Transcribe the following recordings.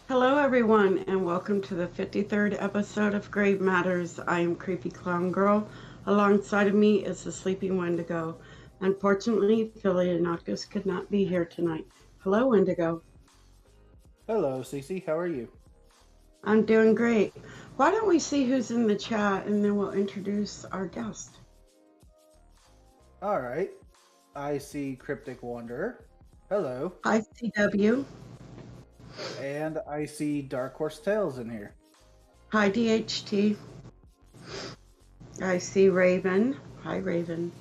Hello everyone and welcome to the 53rd episode of Grave Matters. I am CreepyClownGirl. Alongside of me is the Sleeping Wendigo. Unfortunately, Filia Noctis could not be here tonight. Hello Wendigo. Hello Cece, how are you? I'm doing great. Why don't we see who's in the chat and then we'll introduce our guest. Alright, I see Cryptic Wanderer. Hello. Hi CW. And I see Dark Horse Tales in here. Hi DHT. I see Raven. Hi Raven.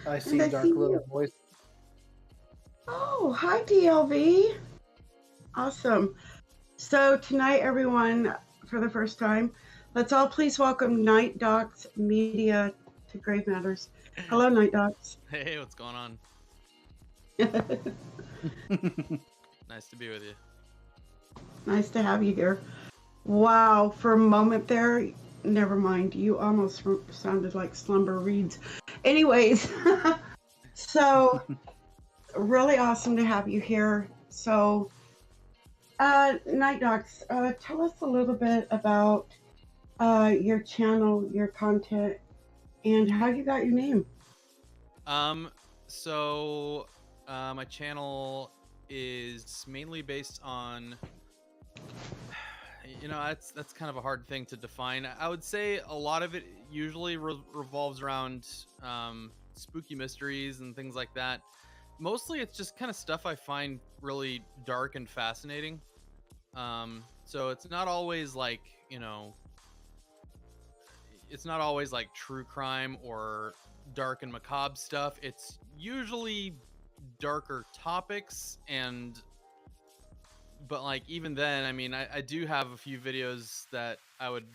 I see Dark Little Voice. Oh, hi DLV. Awesome. So tonight, everyone, for the first time, let's all please welcome NightDocs Media to Grave Matters. Hello, NightDocs. Hey, what's going on? Nice to be with you. Nice to have you here. Wow, for a moment there, never mind. You almost sounded like Slumber Reeds. Anyways, so really awesome to have you here. So, NightDocs, tell us a little bit about your channel, your content, and how you got your name. My channel is mainly based on, that's kind of a hard thing to define. I would say a lot of it usually revolves around spooky mysteries and things like that. Mostly it's just kind of stuff I find really dark and fascinating. So it's not always like, it's not always like true crime or dark and macabre stuff. It's usually darker topics, but like even then, I mean, I do have a few videos that I would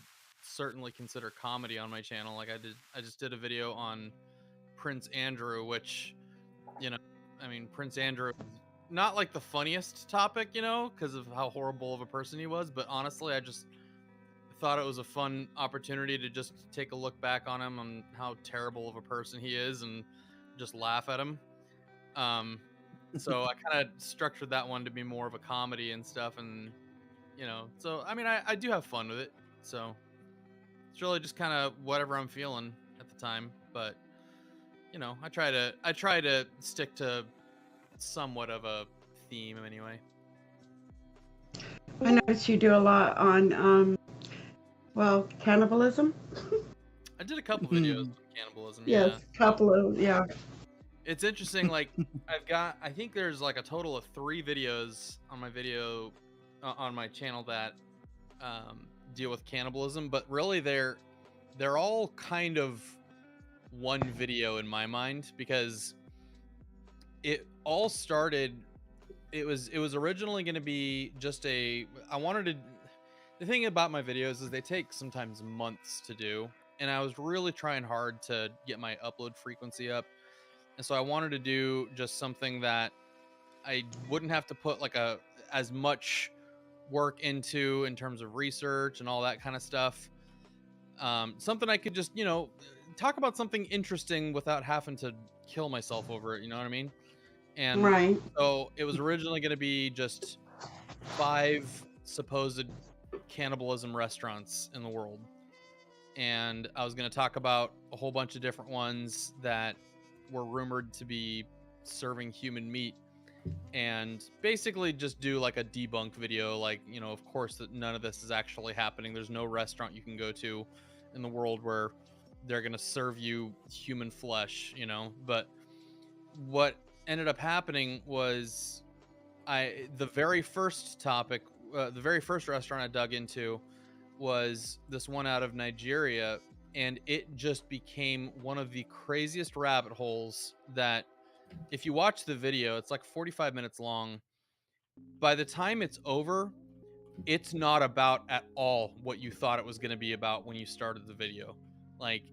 certainly consider comedy on my channel. Like I just did a video on Prince Andrew, which, Prince Andrew, not like the funniest topic, because of how horrible of a person he was, but honestly, I just thought it was a fun opportunity to just take a look back on him and how terrible of a person he is and just laugh at him. So I kind of structured that one to be more of a comedy and stuff, and so I mean, I do have fun with it, so it's really just kind of whatever I'm feeling at the time. But I try to stick to somewhat of a theme anyway. I noticed you do a lot on cannibalism. I did a couple videos on cannibalism. Yes, yeah. couple of, yeah. It's interesting, like I think there's like a total of 3 videos on my channel that deal with cannibalism, but really they're all kind of one video in my mind, because it all started, it was originally going to be just the thing about my videos is they take sometimes months to do, and I was really trying hard to get my upload frequency up. And so I wanted to do just something that I wouldn't have to put like as much work into in terms of research and all that kind of stuff. Something I could just, talk about something interesting without having to kill myself over it. You know what I mean? And right. So it was originally going to be just 5 supposed cannibalism restaurants in the world. And I was going to talk about a whole bunch of different ones that were rumored to be serving human meat, and basically just do like a debunk video, like, of course that none of this is actually happening. There's no restaurant you can go to in the world where they're going to serve you human flesh, but what ended up happening was the very first topic, the very first restaurant I dug into was this one out of Nigeria, and it just became one of the craziest rabbit holes that if you watch the video, it's like 45 minutes long. By the time it's over, it's not about at all what you thought it was going to be about when you started the video. Like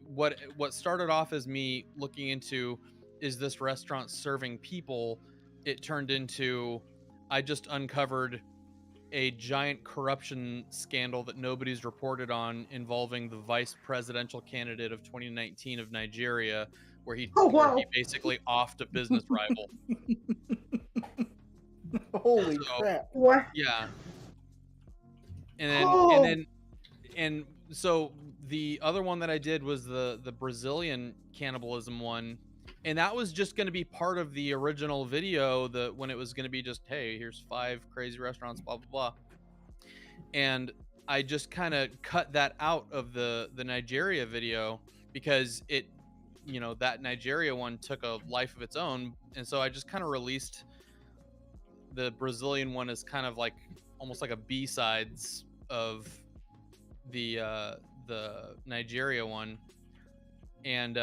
what started off as me looking into, is this restaurant serving people, it turned into, I just uncovered a giant corruption scandal that nobody's reported on involving the vice presidential candidate of 2019 of Nigeria, where he basically offed a business rival. Holy crap. What? Yeah. And so the other one that I did was the Brazilian cannibalism one, and that was just going to be part of the original video, when it was going to be just, hey, here's 5 crazy restaurants, blah blah blah. And I just kind of cut that out of the Nigeria video because it, that Nigeria one took a life of its own, and so I just kind of released the Brazilian one as kind of like almost like a B-sides of the Nigeria one. And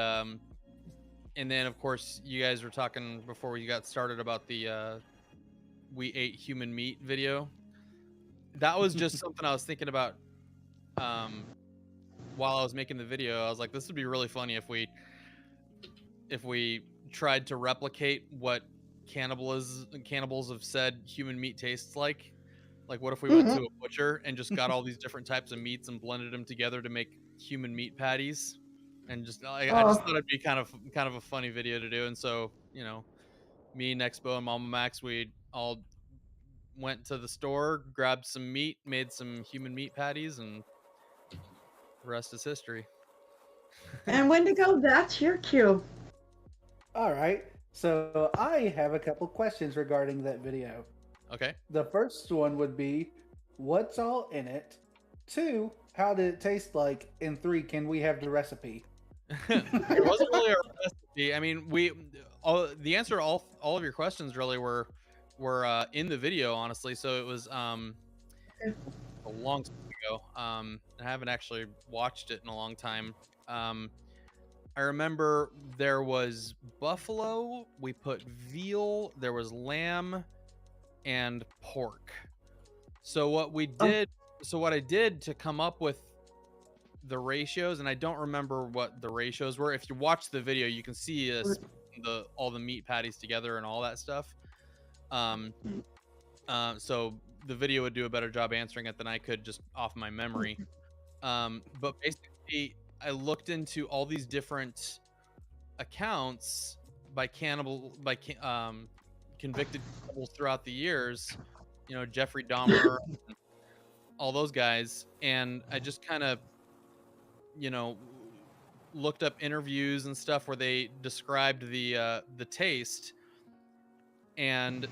then of course you guys were talking before we got started about the we ate human meat video. That was just something I was thinking about while I was making the video. I was like, this would be really funny if we tried to replicate what cannibals have said human meat tastes like. Like, what if we went to a butcher and just got all these different types of meats and blended them together to make human meat patties? And just, I just thought it'd be kind of a funny video to do. And so, me, Nexpo, and Mama Max, we all went to the store, grabbed some meat, made some human meat patties, and the rest is history. And Wendigo, that's your cue. All right. So I have a couple questions regarding that video. Okay. The first one would be, what's all in it? 2, how did it taste like? And 3, can we have the recipe? It wasn't really a recipe. I mean, the answer to all of your questions really were in the video, honestly. So it was a long time ago. I haven't actually watched it in a long time. I remember there was buffalo, we put veal, there was lamb, and pork. So what I did to come up with the ratios, and I don't remember what the ratios were. If you watch the video, you can see all the meat patties together and all that stuff. So the video would do a better job answering it than I could just off my memory. But basically, I looked into all these different accounts by convicted cannibals throughout the years, Jeffrey Dahmer, all those guys, and I just kind of, looked up interviews and stuff where they described the taste, and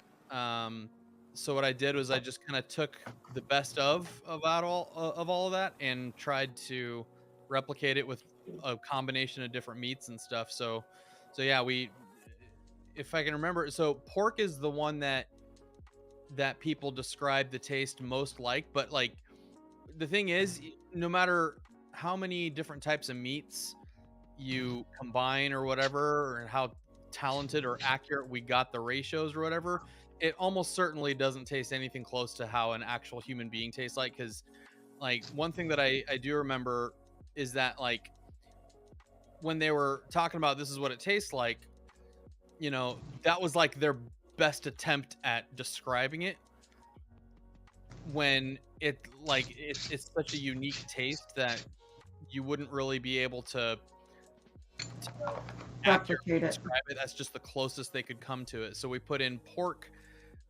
so what I did was I just kind of took the best of all of that and tried to replicate it with a combination of different meats and stuff. So yeah, if I can remember, so pork is the one that people describe the taste most like, but like the thing is, no matter how many different types of meats you combine or whatever, or how talented or accurate we got the ratios or whatever, it almost certainly doesn't taste anything close to how an actual human being tastes like. Because like one thing that I do remember is that like when they were talking about this is what it tastes like, that was like their best attempt at describing it, when it's such a unique taste that you wouldn't really be able to accurately describe it. That's just the closest they could come to it. So we put in pork,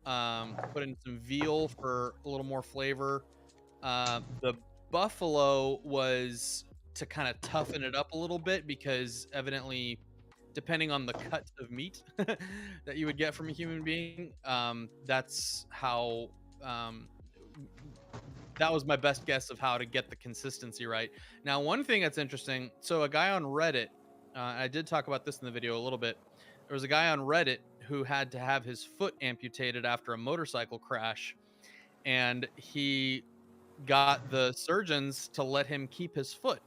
put in some veal for a little more flavor. The buffalo was to kind of toughen it up a little bit, because evidently, depending on the cut of meat that you would get from a human being, that's how that was my best guess of how to get the consistency right. Now, one thing that's interesting, so a guy on Reddit, I did talk about this in the video a little bit. There was a guy on Reddit who had to have his foot amputated after a motorcycle crash, and he got the surgeons to let him keep his foot.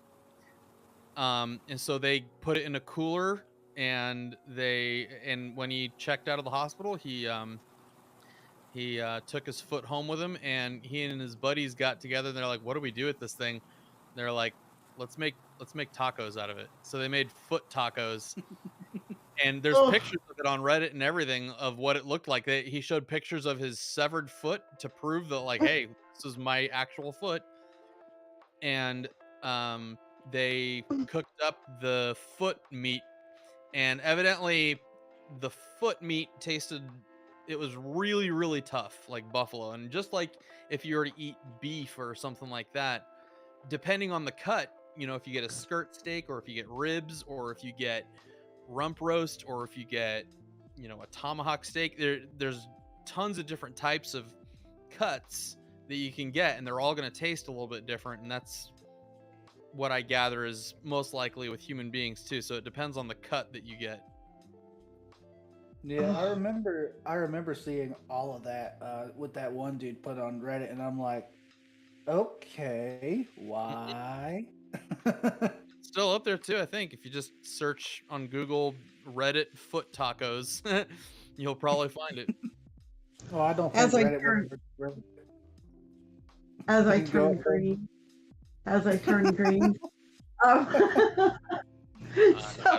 And so they put it in a cooler, and when he checked out of the hospital, he took his foot home with him, and he and his buddies got together, and they're like, what do we do with this thing? They're like, let's make tacos out of it. So they made foot tacos. And there's pictures of it on Reddit and everything of what it looked like. He showed pictures of his severed foot to prove that, like, hey, this is my actual foot. And they cooked up the foot meat, and evidently the foot meat tasted, it was really, really tough, like buffalo. And just like if you were to eat beef or something like that, depending on the cut, if you get a skirt steak, or if you get ribs, or if you get rump roast, or if you get a tomahawk steak, there's tons of different types of cuts that you can get, and they're all going to taste a little bit different. And that's what I gather is most likely with human beings too. So it depends on the cut that you get. Yeah, I remember seeing all of that with that one dude put on Reddit, and I'm like, okay, why? Still up there too, I think. If you just search on Google Reddit foot tacos, you'll probably find it. Well, I don't think Reddit would. As I turn green. Gotta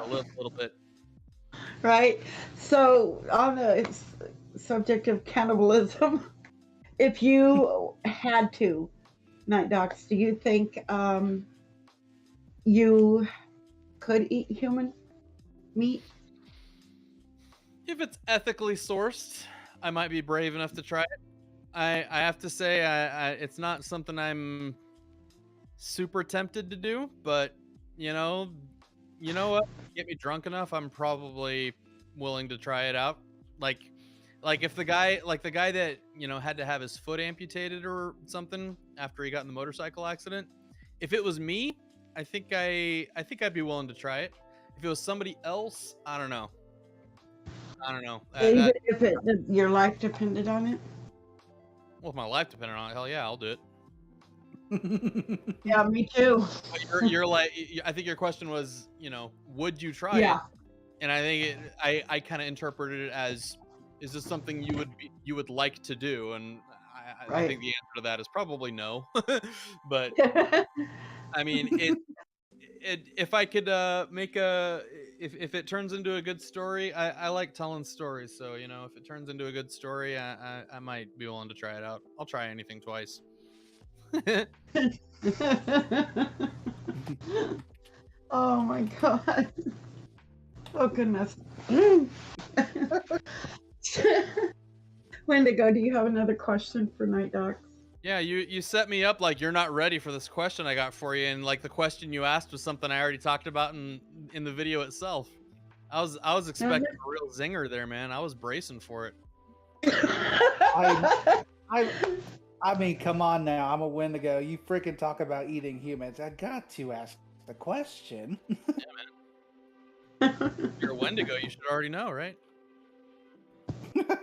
live a little bit. Right. So on the subject of cannibalism, if you had to, NightDocs, do you think you could eat human meat? If it's ethically sourced, I might be brave enough to try it. I have to say, it's not something I'm super tempted to do, but you know what? Get me drunk enough, I'm probably willing to try it out. Like if the guy that had to have his foot amputated or something after he got in the motorcycle accident, if it was me, I think I'd be willing to try it. If it was somebody else, I don't know. Even if your life depended on it? Well, if my life depended on it, hell yeah, I'll do it. Yeah, me too. But you're like, I think your question was, would you try it? And I think I kind of interpreted it as, is this something you would like to do? And I think the answer to that is probably no. But I mean, if I could if it turns into a good story, I like telling stories. So if it turns into a good story, I might be willing to try it out. I'll try anything twice. Oh my god. Oh goodness. Wendigo, do you have another question for NightDocs? Yeah, you set me up like you're not ready for this question I got for you, and like the question you asked was something I already talked about in the video itself. I was expecting a real zinger there, man. I was bracing for it. I mean, come on now. I'm a Wendigo. You freaking talk about eating humans. I got to ask the question. Yeah, man. You're a Wendigo. You should already know, right?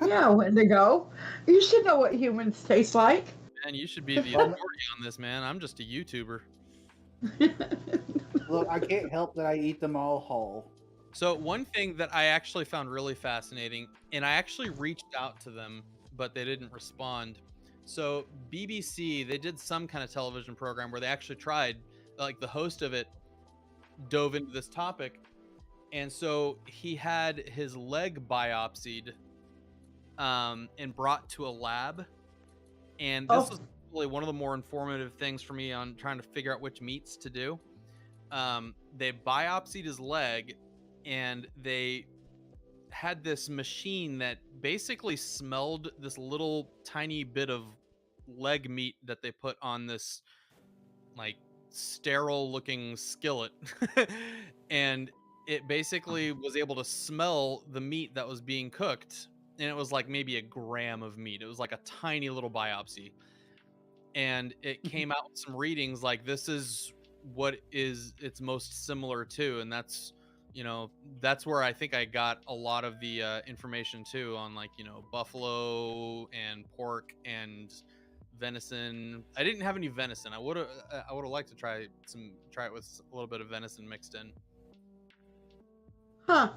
Yeah, Wendigo. You should know what humans taste like. Man, you should be the authority on this, man. I'm just a YouTuber. Look, I can't help that I eat them all whole. So one thing that I actually found really fascinating, and I actually reached out to them, but they didn't respond. So BBC, they did some kind of television program where they actually tried, like the host of it dove into this topic. And so he had his leg biopsied and brought to a lab. And this was really one of the more informative things for me on trying to figure out which meats to do. They biopsied his leg, and they had this machine that basically smelled this little tiny bit of leg meat that they put on this like sterile looking skillet. And it basically was able to smell the meat that was being cooked. And it was like maybe a gram of meat. It was like a tiny little biopsy. And it came out with some readings like this is what it's most similar to. And that's, you know, that's where I think I got a lot of the information too on, like, you know, buffalo and pork and venison. I didn't have any venison. I would have liked to try it with a little bit of venison mixed in. Huh.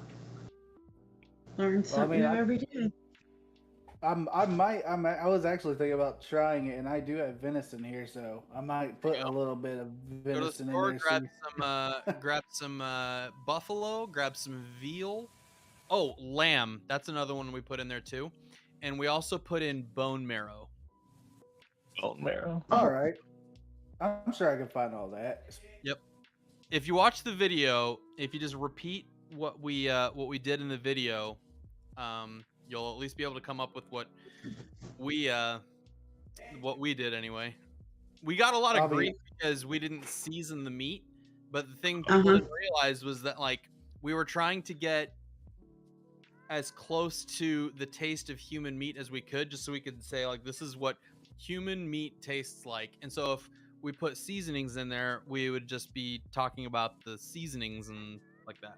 Learn something new every day. I was actually thinking about trying it, and I do have venison here, so I might put a little bit of venison Go to the store, in there. grab some buffalo, grab some veal. Oh, lamb. That's another one we put in there too. And we also put in bone marrow. Bone marrow. All right. I'm sure I can find all that. Yep. If you watch the video, if you just repeat what we did in the video, you'll at least be able to come up with what we did anyway. We got a lot of grief because we didn't season the meat, but the thing people didn't realize was that, like, we were trying to get as close to the taste of human meat as we could, just so we could say, like, this is what human meat tastes like. And so if we put seasonings in there, we would just be talking about the seasonings and like that.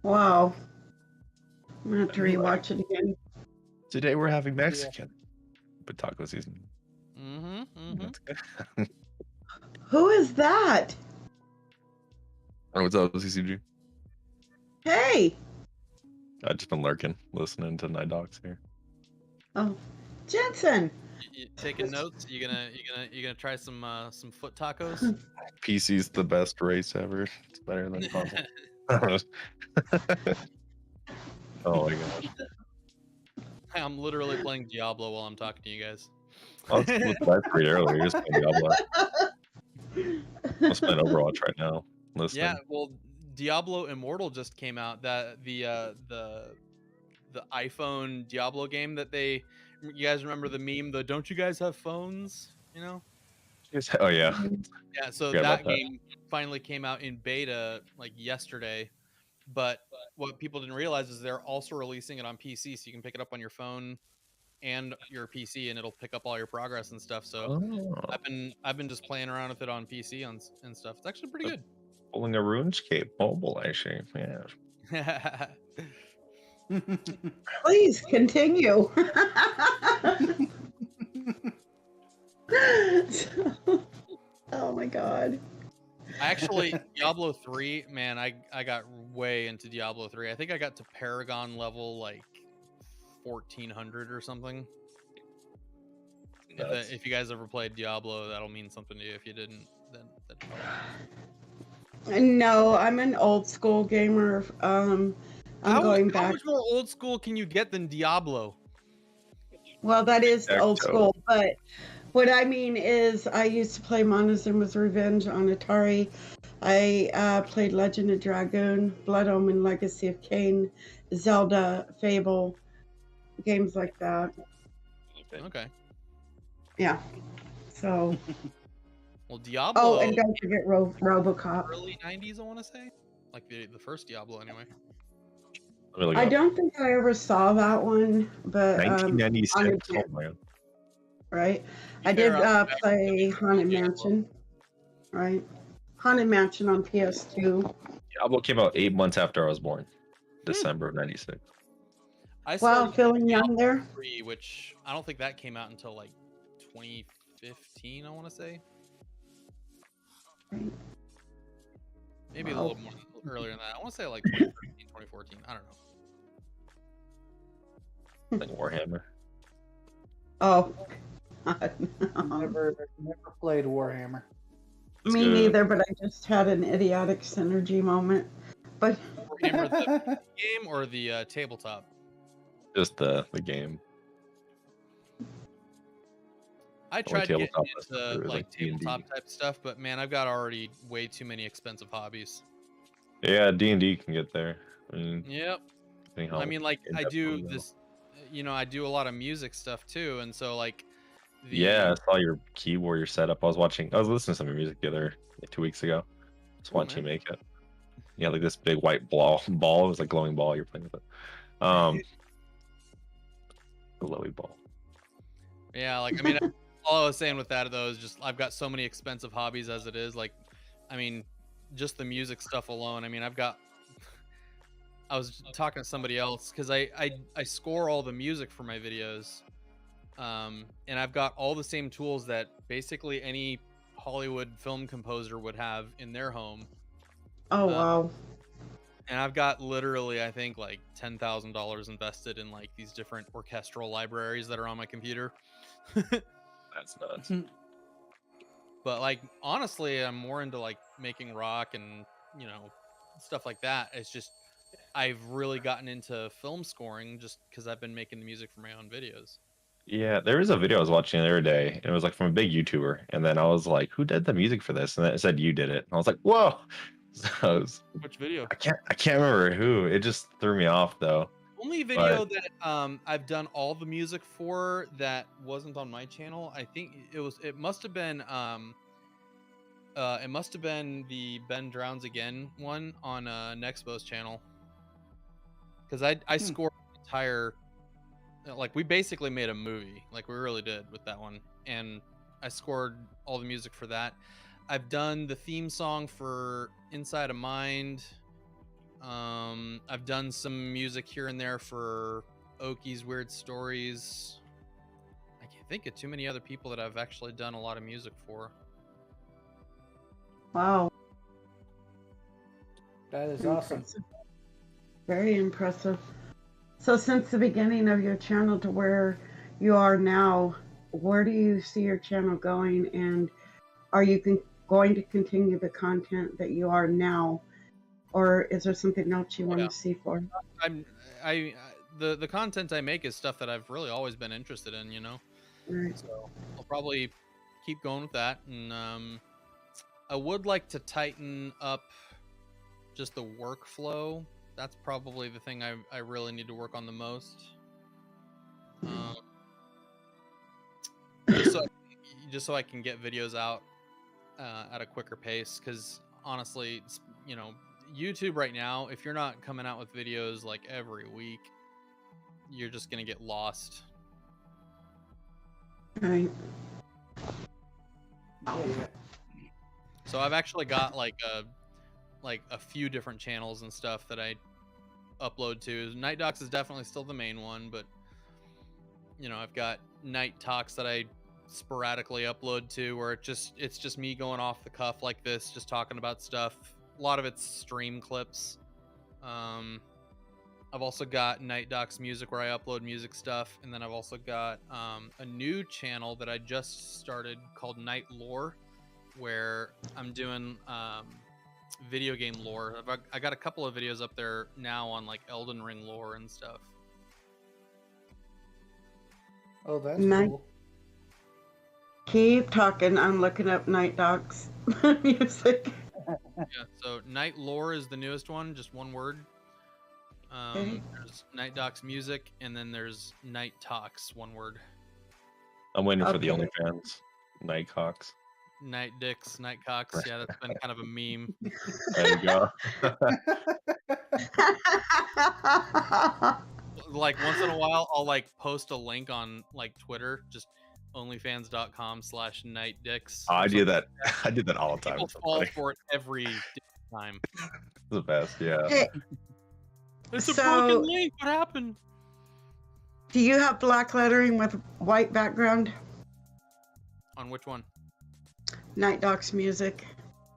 Wow. I'm gonna have to rewatch it again. Today we're having Mexican, but taco season. Who is that? Oh, what's up, CCG? Hey. I've just been lurking, listening to NightDocs here. Oh, Jensen. You taking notes? You gonna try some foot tacos? PC's the best race ever. It's better than console. Oh my gosh. I'm literally playing Diablo while I'm talking to you guys. Oh, that's pretty early. You're just playing Diablo. I'm playing Overwatch right now. Listening. Yeah, well, Diablo Immortal just came out. That the iPhone Diablo game that you guys remember the meme? The don't you guys have phones? You know? Oh yeah. Yeah. So that game finally came out in beta like yesterday. But what people didn't realize is they're also releasing it on PC, so you can pick it up on your phone and your PC, and it'll pick up all your progress and stuff. So I've been just playing around with it on PC and stuff. It's actually pretty good. Pulling a RuneScape mobile, actually. Yeah. Please continue. Oh my god. Actually, Diablo 3, man, I got way into Diablo 3. I think I got to Paragon level like 1400 or something. If you guys ever played Diablo, that'll mean something to you. If you didn't, then no, I'm an old school gamer. I'm going back. How much more old school can you get than Diablo? Well, that is old school, but what I mean is I used to play Montezuma's Revenge on Atari. I played Legend of Dragoon, Blood Omen, Legacy of Kain, Zelda, Fable, games like that. Okay. Yeah. So. Well, Diablo. Oh, and don't forget RoboCop. Early 90s, I want to say. Like the first Diablo, anyway. Really I don't think I ever saw that one, but 1996. Oh man. Right. I did play Haunted Mansion. Right. Haunted Mansion on PS2. Diablo came out 8 months after I was born. December of 96. Wow, feeling young there. 3, which I don't think that came out until like 2015, I want to say. Right. Maybe a little more earlier than that. I want to say like 2013, 2014. I don't know. Like Warhammer. Oh. Never played Warhammer. Me neither, but I just had an idiotic synergy moment. But Warhammer the game or the tabletop? Just the game. I tried to get into like tabletop type stuff, but man, I've got already way too many expensive hobbies. Yeah, D&D can get there. I mean, yep. I mean, like I do this, I do a lot of music stuff too, and so like. Yeah, I saw your keyboard, your setup. I was listening to some of your music the other 2 weeks ago. Just watching you make it. Yeah, like this big white ball. It was like glowing ball. You're playing with it. The glowy ball. Yeah, like I mean, all I was saying with that though is just I've got so many expensive hobbies as it is. Like, I mean, just the music stuff alone. I mean, I was talking to somebody else because I score all the music for my videos, and I've got all the same tools that basically any Hollywood film composer would have in their home. Oh wow. And I've got literally, I think, like $10,000 invested in like these different orchestral libraries that are on my computer. That's nuts. But like, honestly, I'm more into like making rock and, you know, stuff like that. It's just, I've really gotten into film scoring just because I've been making the music for my own videos. Yeah, there was a video I was watching the other day, and it was like from a big YouTuber, and then I was like, "Who did the music for this?" And then it said you did it. And I was like, "Whoa!" So Which video? I can't remember who. It just threw me off though. Only video that I've done all the music for that wasn't on my channel. I think it must have been the Ben Drowns Again one on Nexpo's channel. Because I scored the entire, like, we basically made a movie, like we really did with that one, and I scored all the music for that. I've done the theme song for Inside a Mind. I've done some music here and there for Oki's Weird Stories. I can't think of too many other people that I've actually done a lot of music for. Wow. That is awesome. Impressive. Very impressive. So since the beginning of your channel to where you are now, where do you see your channel going, and are you going to continue the content that you are now, or is there something else you want to see for? The content I make is stuff that I've really always been interested in, you know. Right. So I'll probably keep going with that, and I would like to tighten up just the workflow. That's probably the thing I really need to work on the most. Just so I can get videos out at a quicker pace, because honestly, you know, YouTube right now, if you're not coming out with videos like every week, you're just gonna get lost. Right. Yeah. So I've actually got like a few different channels and stuff that I upload to. NightDocs is definitely still the main one, but you know, I've got NightDocs that I sporadically upload to, where it's just me going off the cuff like this, just talking about stuff. A lot of it's stream clips. I've also got NightDocs Music, where I upload music stuff, and then I've also got a new channel that I just started called Night Lore, where I'm doing video game lore. I got a couple of videos up there now on like Elden Ring lore and stuff. Oh, that's Nice. cool. Keep talking. I'm looking up NightDocs music. Yeah, so Night Lore is the newest one, just one word. Okay. There's NightDocs Music, and then there's Night Talks, one word. I'm waiting for the Okay. OnlyFans. Nightcocks. Night Dicks, Night Cocks. Yeah, that's been kind of a meme. There you go. Like once in a while, I'll like post a link on like Twitter, just onlyfans.com/nightdicks. I do that. I do that all the time. People It's so fall funny. for it every time. The best, yeah. Hey, It's a So- broken link. What happened? do you have black lettering with white background? On which one? NightDocs music.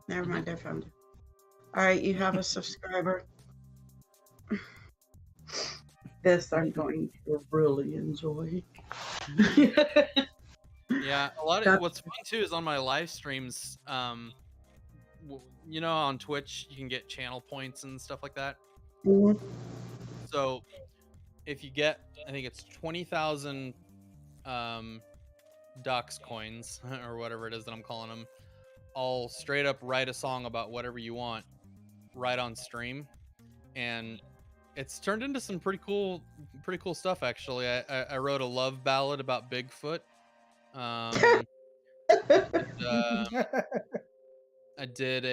Never mind, I found it. All right, you have a subscriber. This I'm going to really enjoy. Yeah, a lot of That's- what's fun too is on my live streams. You know, on Twitch you can get channel points and stuff like that. Mhm. So if you get, I think it's 20,000 Docs coins or whatever it is that I'm calling them, I'll straight up write a song about whatever you want right on stream, and it's turned into some pretty cool stuff actually. I wrote a love ballad about Bigfoot. And, I did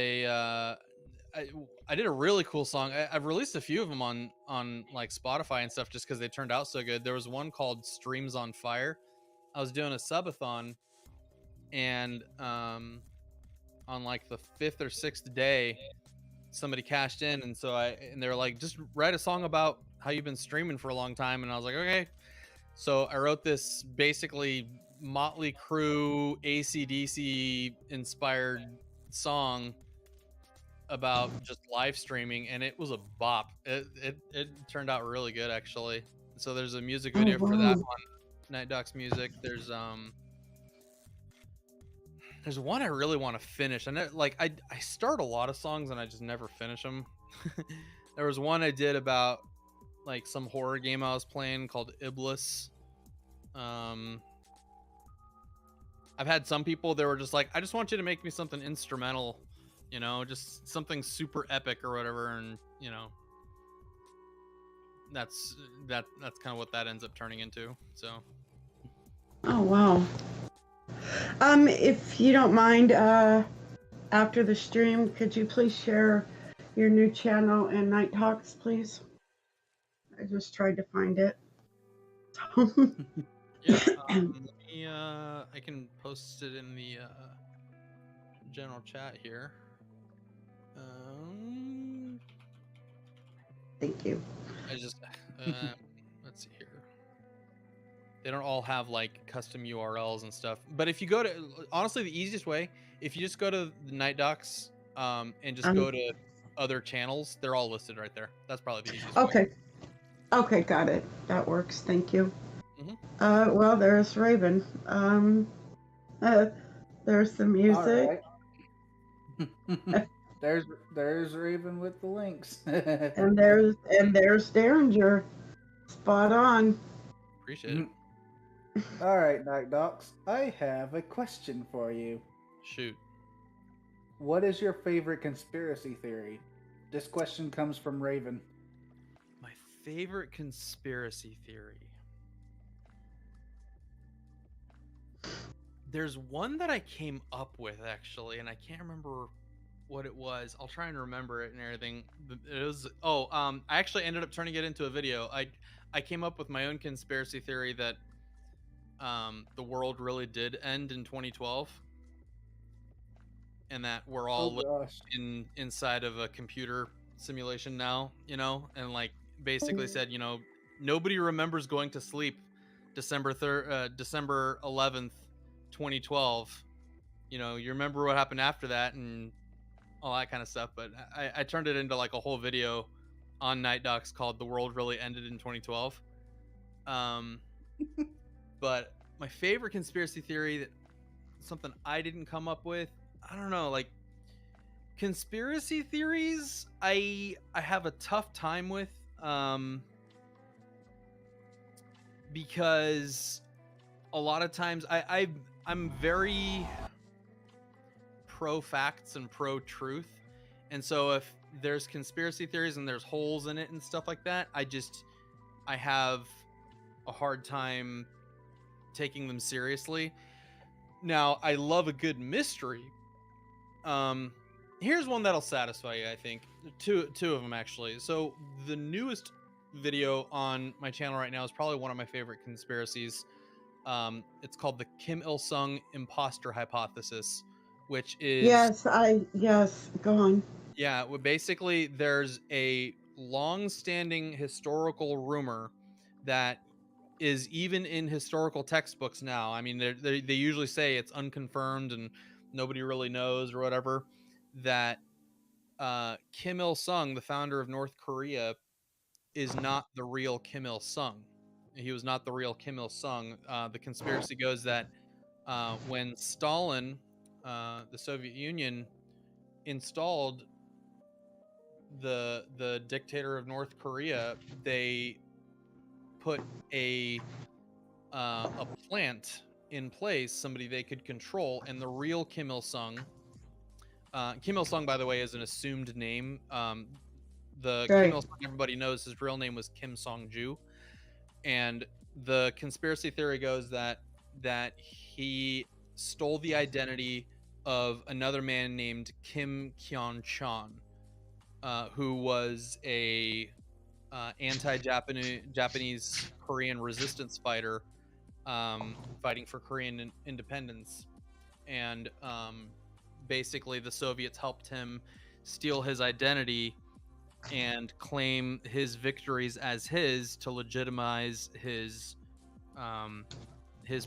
I did a really cool song. I've released a few of them on like Spotify and stuff just because they turned out so good. There was one called Streams on Fire. I was doing a subathon, and on on like the 5th or 6th day, somebody cashed in, and they were like, just write a song about how you've been streaming for a long time, and I was like, okay. So I wrote this basically Motley Crue AC/DC inspired song about just live streaming, and it was a bop. It turned out really good, actually. So there's a music video for that on NightDocs Music. There's one I really want to finish, and I start a lot of songs and I just never finish them. There was one I did about like some horror game I was playing called Iblis. I've had some people that were just like, I just want you to make me something instrumental, you know, just something super epic or whatever, and you know, that's kind of what that ends up turning into. So Oh wow. If you don't mind, after the stream, could you please share your new channel and NightDocs, please? I just tried to find it. yeah, I can post it in the general chat here. Thank you. I just let's see here. They don't all have like custom URLs and stuff, but if you go to, honestly, the easiest way, if you just go to the NightDocs and just go to other channels, they're all listed right there. That's probably the easiest way. Okay, got it. That works. Thank you. Well, there's Raven. There's the music. Right. there's Raven with the links. and there's Derringer. Spot on. Appreciate it. All right, NightDocs, I have a question for you. Shoot. What is your favorite conspiracy theory? This question comes from Raven. My favorite conspiracy theory. There's one that I came up with, actually, and I can't remember what it was. I'll try and remember it and everything. It was I actually ended up turning it into a video. I came up with my own conspiracy theory that the world really did end in 2012, and that we're all inside of a computer simulation now, you know, and like basically said, you know, nobody remembers going to sleep December 11th, 2012. You know, you remember what happened after that and all that kind of stuff. But I turned it into like a whole video on NightDocs called "The World Really Ended in 2012." But my favorite conspiracy theory, that something I didn't come up with, I don't know, like conspiracy theories I have a tough time with, because a lot of times I'm very pro facts and pro truth, and so if there's conspiracy theories and there's holes in it and stuff like that, I have a hard time taking them seriously. Now, I love a good mystery. Here's one that'll satisfy you, I think. Two of them, actually. So the newest video on my channel right now is probably one of my favorite conspiracies. It's called the Kim Il-sung Imposter Hypothesis, which is... Yes, go on. Yeah, well, basically, there's a long-standing historical rumor that is even in historical textbooks now. I mean, they usually say it's unconfirmed and nobody really knows or whatever, that Kim Il-sung, the founder of North Korea, is not the real Kim Il-sung. He was not the real Kim Il-sung. The conspiracy goes that when Stalin, the Soviet Union, installed the dictator of North Korea, they put a plant in place, somebody they could control, and the real Kim Il-sung, Kim Il-sung, by the way, is an assumed name. The Kim Il-sung everybody knows, his real name was Kim Song-ju, and the conspiracy theory goes that he stole the identity of another man named Kim Kyon-chan, who was a anti-Japanese Korean resistance fighter, fighting for Korean independence. And basically the Soviets helped him steal his identity and claim his victories as his to legitimize his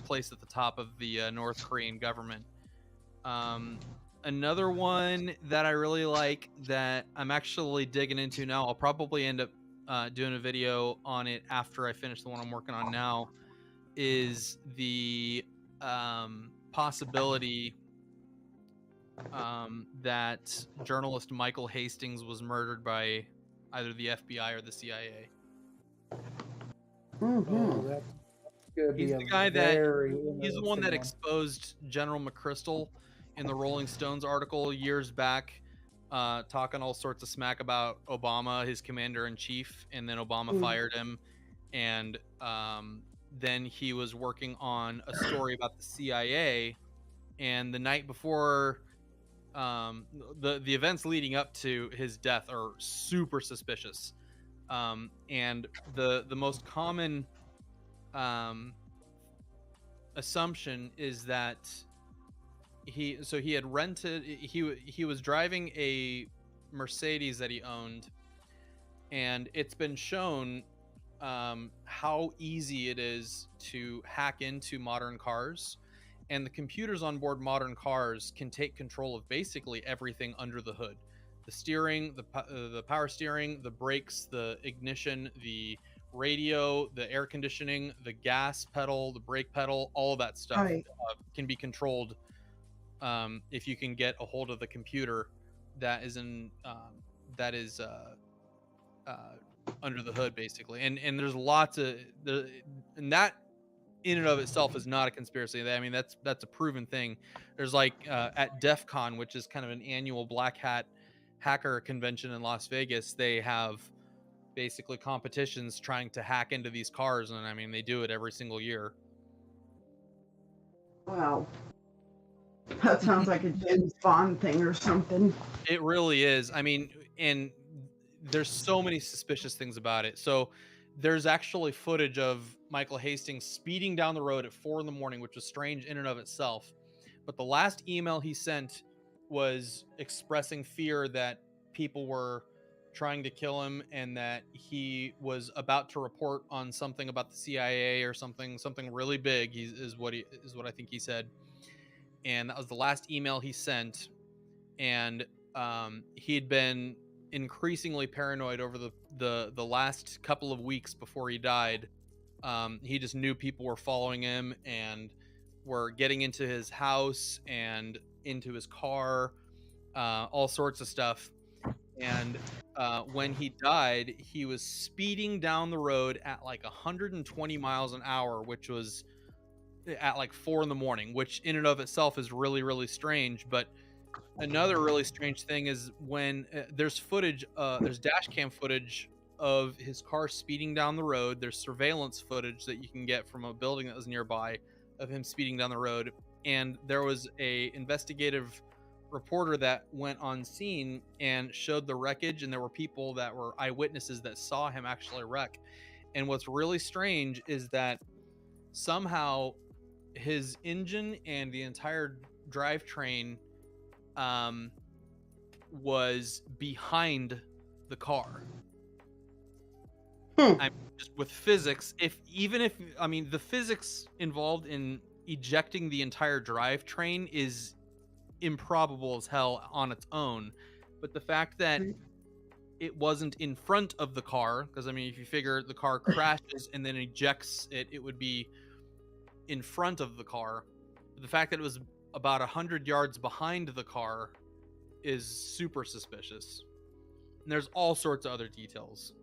place at the top of the North Korean government. Another one that I really like that I'm actually digging into now, I'll probably end up doing a video on it after I finish the one I'm working on now, is the possibility that journalist Michael Hastings was murdered by either the FBI or the CIA. Oh, that's gonna be He's a the guy he's the one interesting that exposed General McChrystal in the Rolling Stones article years back, talking all sorts of smack about Obama, his commander-in-chief, and then Obama fired him. And then he was working on a story about the CIA, and the night before, the events leading up to his death are super suspicious. And the most common assumption is that he had rented, he was driving a Mercedes that he owned, and it's been shown how easy it is to hack into modern cars, and the computers on board modern cars can take control of basically everything under the hood: the steering, the power steering, the brakes, the ignition, the radio, the air conditioning, the gas pedal, the brake pedal, all of that stuff can be controlled if you can get a hold of the computer that is under the hood, basically. And there's lots of and that in and of itself is not a conspiracy. I mean, that's a proven thing. There's like at DEF CON, which is kind of an annual black hat hacker convention in Las Vegas, they have basically competitions trying to hack into these cars, and I mean, they do it every single year. Wow. That sounds like a James Bond thing or something. It really is. I mean, and there's so many suspicious things about it. So there's actually footage of Michael Hastings speeding down the road at 4 a.m, which was strange in and of itself. But the last email he sent was expressing fear that people were trying to kill him, and that he was about to report on something about the CIA or something really big. Is what I think he said. And that was the last email he sent. And he'd been increasingly paranoid over the last couple of weeks before he died. He just knew people were following him and were getting into his house and into his car, all sorts of stuff. And when he died, he was speeding down the road at like 120 miles an hour, which was at like 4 a.m, which in and of itself is really, really strange. But another really strange thing is when there's footage, there's dash cam footage of his car speeding down the road. There's surveillance footage that you can get from a building that was nearby of him speeding down the road. And there was a investigative reporter that went on scene and showed the wreckage, and there were people that were eyewitnesses that saw him actually wreck. And what's really strange is that somehow his engine and the entire drivetrain was behind the car. I'm just with physics, the physics involved in ejecting the entire drivetrain is improbable as hell on its own, but the fact that it wasn't in front of the car, because I mean, if you figure the car crashes and then ejects it would be in front of the car. But the fact that it was about 100 yards behind the car is super suspicious. And there's all sorts of other details.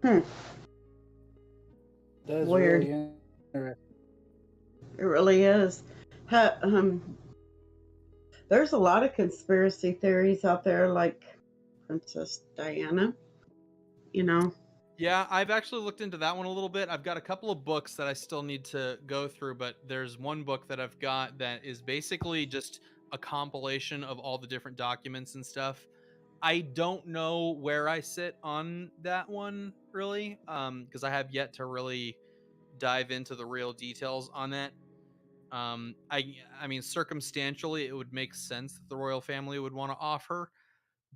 That's Weird. Really interesting. It really is. There's a lot of conspiracy theories out there, like Princess Diana, Yeah, I've actually looked into that one a little bit. I've got a couple of books that I still need to go through, but there's one book that I've got that is basically just a compilation of all the different documents and stuff. I don't know where I sit on that one, really, because I have yet to really dive into the real details on that. I mean, circumstantially, it would make sense that the royal family would want to off her,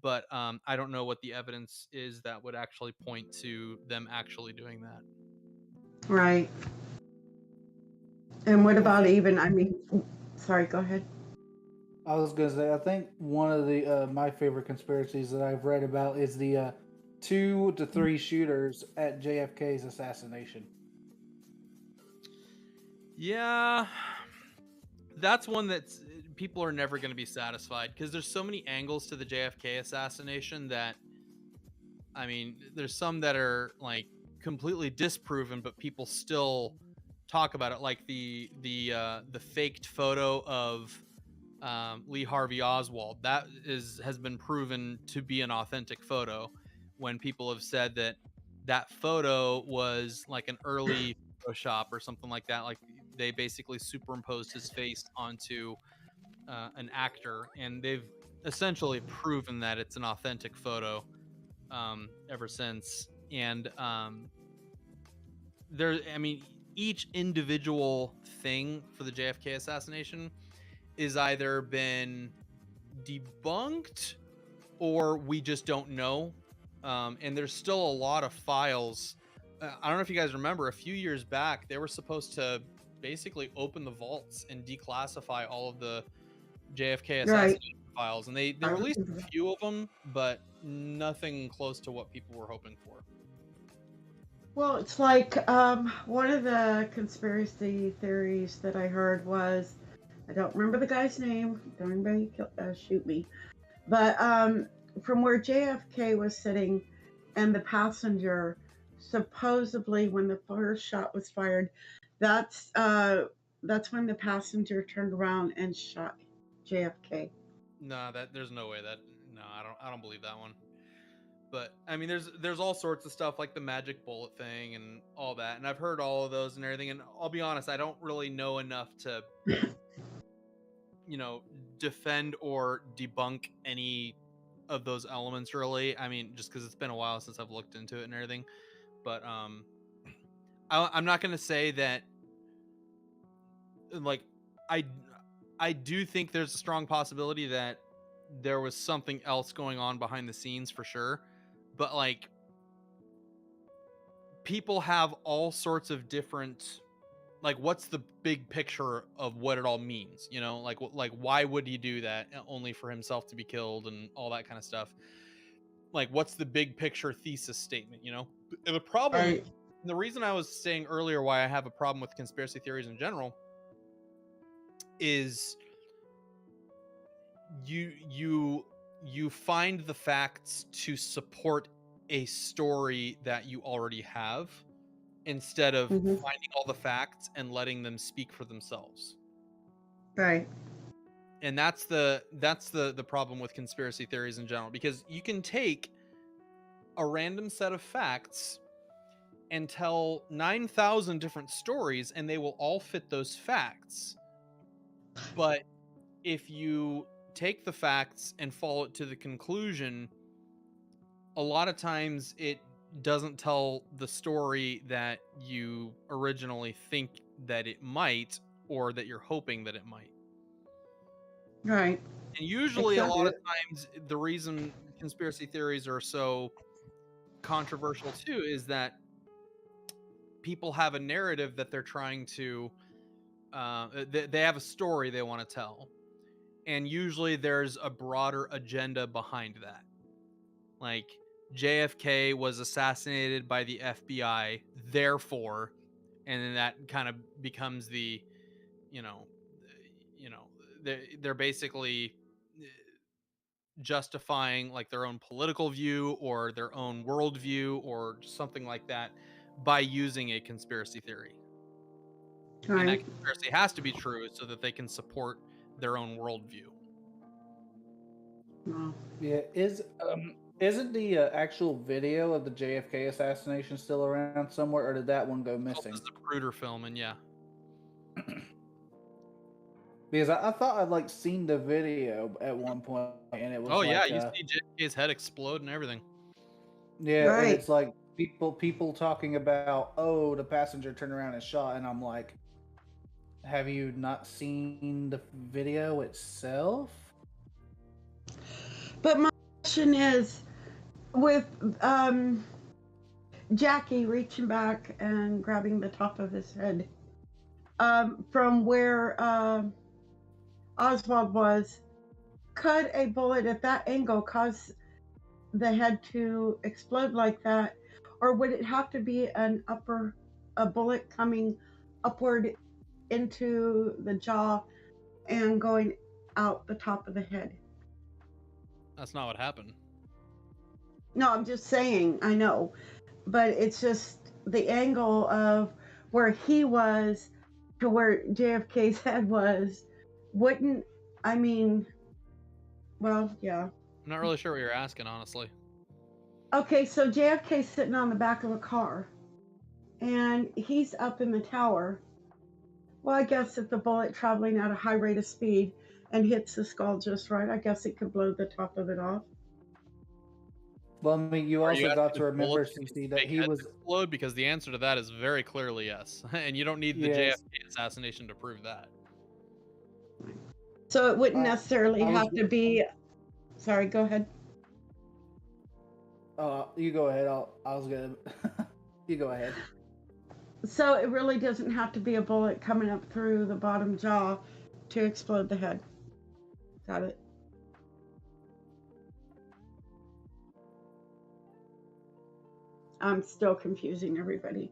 but I don't know what the evidence is that would actually point to them actually doing that. Right. And what about even? I mean, sorry. Go ahead. I was gonna say, I think one of the my favorite conspiracies that I've read about is the 2 to 3 shooters at JFK's assassination. Yeah, that's one that's people are never going to be satisfied because there's so many angles to the JFK assassination that, I mean, there's some that are like completely disproven, but people still talk about it, like the faked photo of Lee Harvey Oswald. That has been proven to be an authentic photo. When people have said that that photo was like an early Photoshop or something like that, like they basically superimposed his face onto an actor, and they've essentially proven that it's an authentic photo ever since. And I mean, each individual thing for the JFK assassination is either been debunked or we just don't know. And there's still a lot of files. I don't know if you guys remember, a few years back, they were supposed to basically open the vaults and declassify all of the JFK assassination files. And they released a few of them, but nothing close to what people were hoping for. Well, it's like one of the conspiracy theories that I heard was, I don't remember the guy's name, don't anybody shoot me, but from where JFK was sitting and the passenger, supposedly when the first shot was fired, that's when the passenger turned around and shot JFK. No, there's no way I don't believe that one. But I mean, there's all sorts of stuff like the magic bullet thing and all that, and I've heard all of those and everything. And I'll be honest, I don't really know enough to, defend or debunk any of those elements. Really, I mean, just because it's been a while since I've looked into it and everything. But I'm not gonna say that. Like, I do think there's a strong possibility that there was something else going on behind the scenes for sure. But like, people have all sorts of different, like, what's the big picture of what it all means? Like why would he do that only for himself to be killed and all that kind of stuff? Like, what's the big picture thesis statement? And the problem, the reason I was saying earlier why I have a problem with conspiracy theories in general is you find the facts to support a story that you already have instead of finding all the facts and letting them speak for themselves. Right. And that's the problem with conspiracy theories in general, because you can take a random set of facts and tell 9,000 different stories and they will all fit those facts. But if you take the facts and follow it to the conclusion, a lot of times it doesn't tell the story that you originally think that it might, or that you're hoping that it might. Right. And usually a lot of times the reason conspiracy theories are so controversial too is that people have a narrative that they're trying to they have a story they want to tell, and usually there's a broader agenda behind that. Like, JFK was assassinated by the FBI, therefore, and then that kind of becomes the, they're basically justifying like their own political view or their own worldview or something like that by using a conspiracy theory. Right. And that conspiracy has to be true so that they can support their own worldview. Wow. Yeah, isn't the actual video of the JFK assassination still around somewhere, or did that one go missing? It's the Zapruder film, and yeah. Because I thought I'd like seen the video at one point, and it was yeah, you see JFK's head explode and everything. Yeah, right. And it's like people talking about, oh, the passenger turned around and shot, and I'm like, have you not seen the video itself? But my question is, with Jackie reaching back and grabbing the top of his head, from where Oswald was, could a bullet at that angle cause the head to explode like that, or would it have to be a bullet coming upward into the jaw and going out the top of the head? That's not what happened. No, I'm just saying, I know, but it's just the angle of where he was to where JFK's head was, wouldn't, I mean, well, yeah. I'm not really sure what you're asking, honestly. Okay, so JFK's sitting on the back of a car, and he's up in the tower. Well, I guess if the bullet traveling at a high rate of speed and hits the skull just right, I guess it could blow the top of it off. Well, I mean, you Are also you got asking to if remember, bullets CC, can that make he heads was. explode? Because the answer to that is very clearly yes, and you don't need the Yes. JFK assassination to prove that. So it wouldn't necessarily I was have to be. Sorry, go ahead. You go ahead. I was gonna. You go ahead. So it really doesn't have to be a bullet coming up through the bottom jaw to explode the head. Got it. I'm still confusing everybody.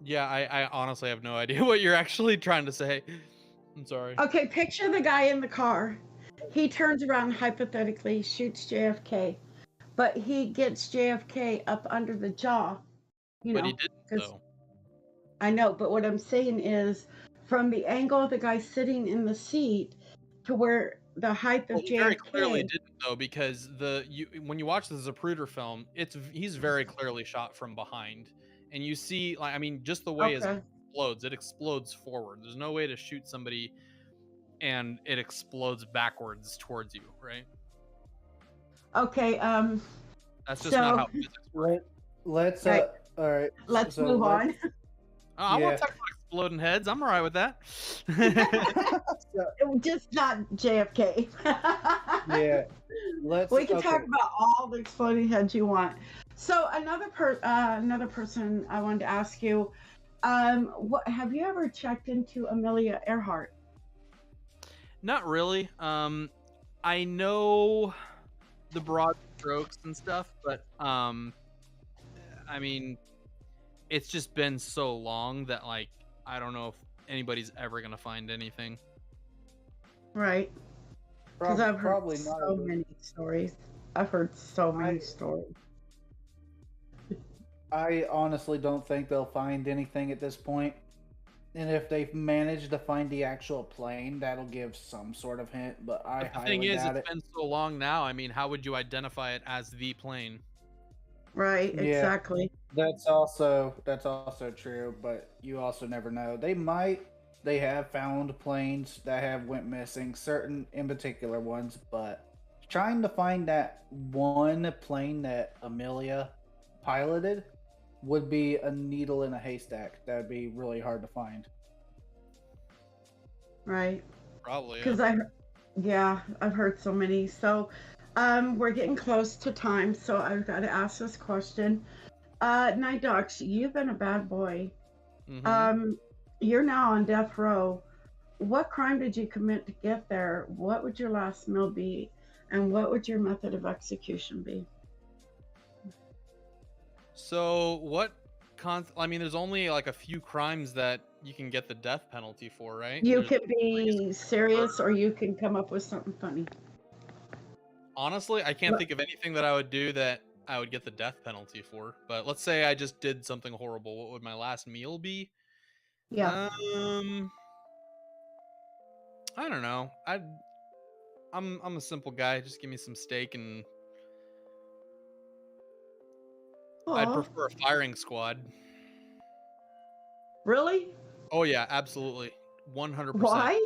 Yeah, I honestly have no idea what you're actually trying to say. I'm sorry. Okay, picture the guy in the car. He turns around, hypothetically, shoots JFK, but he gets JFK up under the jaw. You But know, he didn't, 'cause- though. I know, but what I'm saying is, from the angle of the guy sitting in the seat to where the height of Well, he very JFK. clearly didn't, though, because when you watch the Zapruder film, he's very clearly shot from behind, and you see, like, I mean, just the way Okay. it explodes forward. There's no way to shoot somebody and it explodes backwards towards you, right? Okay. That's just not So- how physics work. Let's. Right. All right. Let's so move on. I Yeah. want to talk about exploding heads. I'm all right with that. Just not JFK. Yeah. Let's. We can okay. talk about all the exploding heads you want. So another person I wanted to ask you, what have you ever checked into Amelia Earhart? Not really. I know the broad strokes and stuff, but I mean, it's just been so long that, like, I don't know if anybody's ever gonna find anything. Right. Because I've heard Probably not. so many stories. I've heard so many I- stories. I honestly don't think they'll find anything at this point. And if they've managed to find the actual plane, that'll give some sort of hint. But I But the highly thing is, doubt it's it. been so long now. I mean, how would you identify it as the plane? Right, Yeah. exactly. That's also true, but you also never know. They have found planes that have went missing, certain in particular ones, but trying to find that one plane that Amelia piloted would be a needle in a haystack. That would be really hard to find. Right. Probably. Because I've heard so many. So we're getting close to time, so I've got to ask this question. NightDocs, you've been a bad boy. Mhm. You're now on death row. What crime did you commit to get there? What would your last meal be? And what would your method of execution be? So what? I mean, there's only like a few crimes that you can get the death penalty for, right? You There's can be serious or you can come up with something funny. Honestly, I can't What- think of anything that I would do that I would get the death penalty for. But let's say I just did something horrible. What would my last meal be? Yeah. I don't know. I'm a simple guy. Just give me some steak and I'd Aw, prefer a firing squad. really? Oh yeah, absolutely. 100%. Why?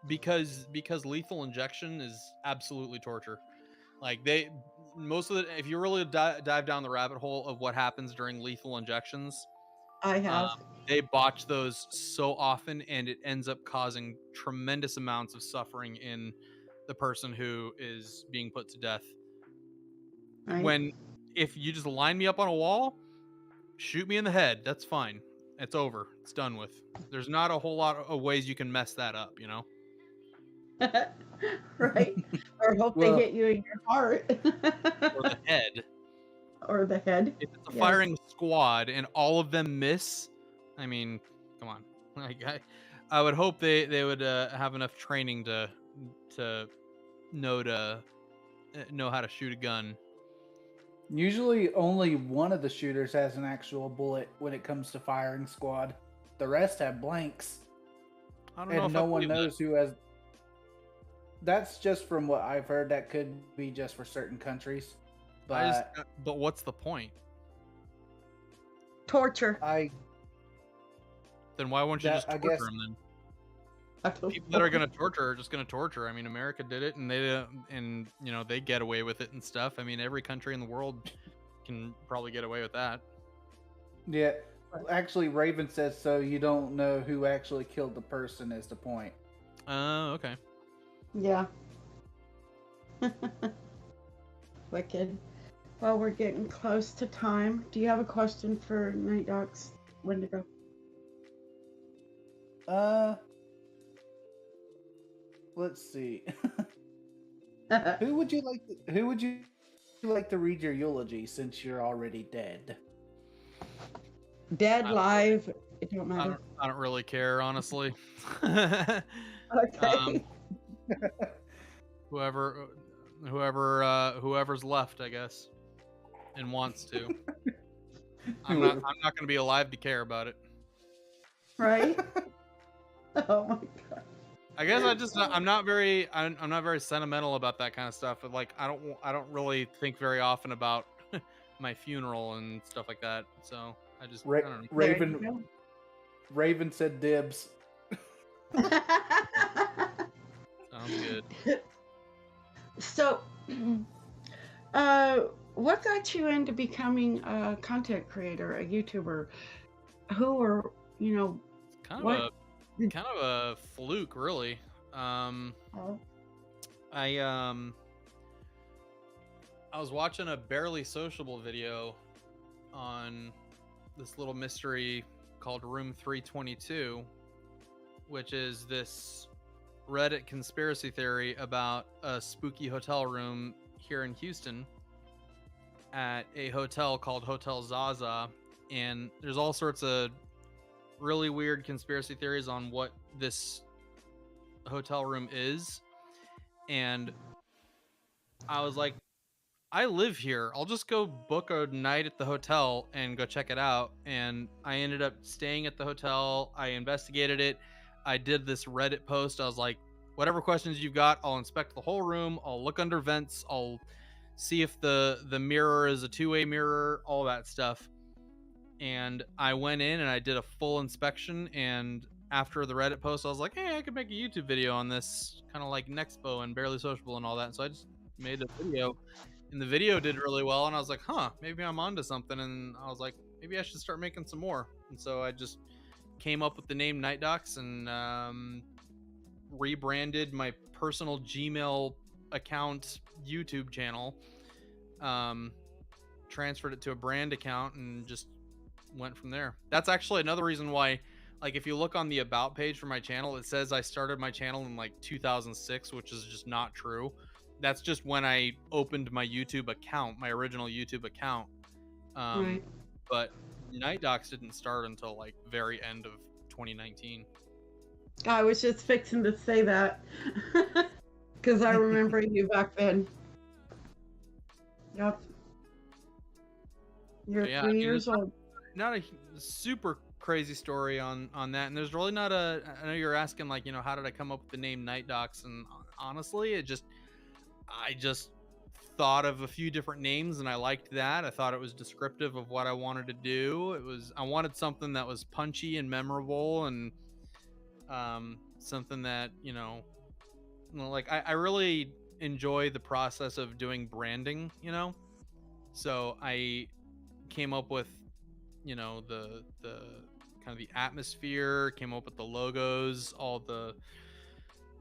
Because lethal injection is absolutely torture. Like most of it, if you really dive down the rabbit hole of what happens during lethal injections, I have. They botch those so often, and it ends up causing tremendous amounts of suffering in the person who is being put to death. Right? If you just line me up on a wall, shoot me in the head, that's fine. It's over. It's done with. There's not a whole lot of ways you can mess that up, you know? Right? Or hope they Well- hit you in your heart. Or the head. Or the head. If it's a Yes. firing squad and all of them miss, I mean, come on. Like, I would hope they would have enough training to know how to shoot a gun. Usually only one of the shooters has an actual bullet when it comes to firing squad. The rest have blanks. I don't know And if no I one believe that. knows who has. That's just from what I've heard. That could be just for certain countries. But But what's the point? Torture. Then why won't you That- just I torture guess- them then? I don't People that are know. gonna torture are just gonna torture. I mean, America did it, and they get away with it and stuff. I mean, every country in the world can probably get away with that. yeah, actually, Raven says so. You don't know who actually killed the person is the point. Okay. Yeah. Wicked. Well, we're getting close to time. Do you have a question for NightDocs Wendigo? Let's see. Who would you like to read your eulogy since you're already dead? Dead, I- live, it don't I matter. don't really care, honestly. Okay. Whoever's left, I guess, and wants to. I'm not gonna be alive to care about it. Right? Oh my god. I guess I'm not very sentimental about that kind of stuff. Like I don't really think very often about my funeral and stuff like that. So I just I don't know. There you Raven said dibs. go. Sounds good. So, what got you into becoming a content creator, a YouTuber? Who or Kind What? of a fluke, really. Oh, I was watching a Barely Sociable video on this little mystery called Room 322, which is this Reddit conspiracy theory about a spooky hotel room here in Houston at a hotel called Hotel Zaza, and there's all sorts of really weird conspiracy theories on what this hotel room is. And I was like, I live here, I'll just go book a night at the hotel and go check it out. And I ended up staying at the hotel. I investigated it. I did this Reddit post. I was like, whatever questions you've got, I'll inspect the whole room, I'll look under vents, I'll see if the mirror is a two-way mirror, all that stuff. And I went in and I did a full inspection, and after the Reddit post I was like, hey, I could make a YouTube video on this, kind of like Nexpo and Barely Sociable and all that. So I just made a video, and the video did really well, and I was like, maybe I'm onto something. And I was like, maybe I should start making some more. And so I just came up with the name NightDocs and rebranded my personal Gmail account YouTube channel, transferred it to a brand account, and just went from there. That's actually another reason why, like, if you look on the about page for my channel, it says I started my channel in like 2006, which is just not true. That's just when I opened my YouTube account, my original YouTube account. right. But NightDocs didn't start until like very end of 2019. I was just fixing to say that because I remember you back then. Yep. You're But yeah, 3 years it's old. Not a super crazy story on that, and there's really not a. I know you're asking, like, how did I come up with the name NightDocs? And honestly, I just thought of a few different names, and I liked that. I thought it was descriptive of what I wanted to do. I wanted something that was punchy and memorable, and something that like I really enjoy the process of doing branding. So I came up with you know, the kind of the atmosphere, came up with the logos, all the,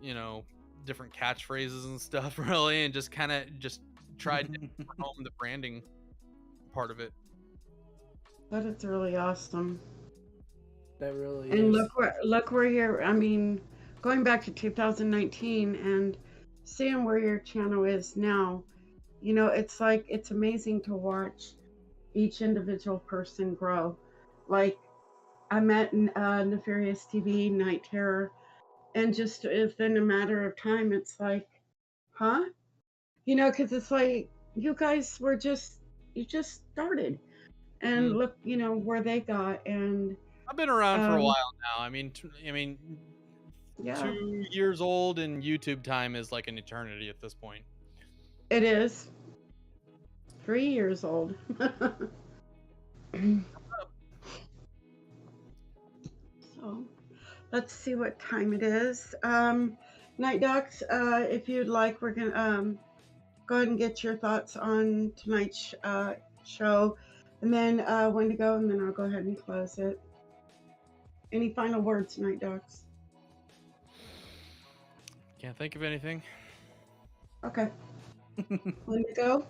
you know, different catchphrases and stuff, really, and just kind of just tried to home the branding part of it. But it's really awesome. That really And is. look where you're. I mean, going back to 2019 and seeing where your channel is now. You know, it's like it's amazing to watch each individual person grow. Like I met Nefarious TV, Night Terror, and just within a matter of time, it's like, huh? You know, because it's like you guys were you just started, and look, you know where they got, and I've been around for a while now. I mean, yeah, 2 years old in YouTube time is like an eternity at this point. it is 3 years old. So let's see what time it is. NightDocs, if you'd like, we're gonna go ahead and get your thoughts on tonight's show, and then Wendigo, and then I'll go ahead and close it. Any final words, NightDocs? Can't think of anything. Okay. Wendigo?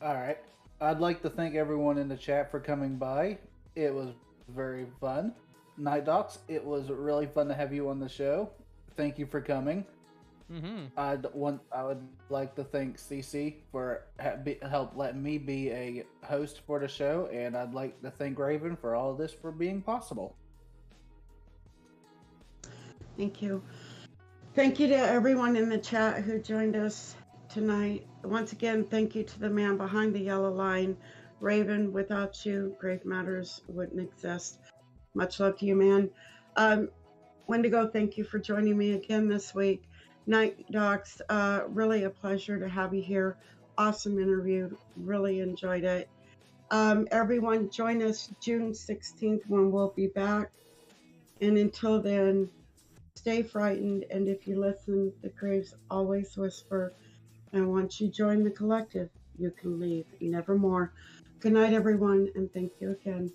All right. I'd like to thank everyone in the chat for coming by. It was very fun. NightDocs, it was really fun to have you on the show. Thank you for coming. I would like to thank CC for help letting me be a host for the show, and I'd like to thank Raven for all of this for being possible. Thank you. Thank you to everyone in the chat who joined us tonight. Once again, thank you to the man behind the yellow line, Raven. Without you, Grave Matters wouldn't exist. Much love to you, man. Wendigo, thank you for joining me again this week. NightDocs, really a pleasure to have you here. Awesome interview. Really enjoyed it. Everyone, join us June 16th when we'll be back. And until then, stay frightened. And if you listen, the graves always whisper. And once you join the collective, you can leave. Nevermore. Good night, everyone, and thank you again.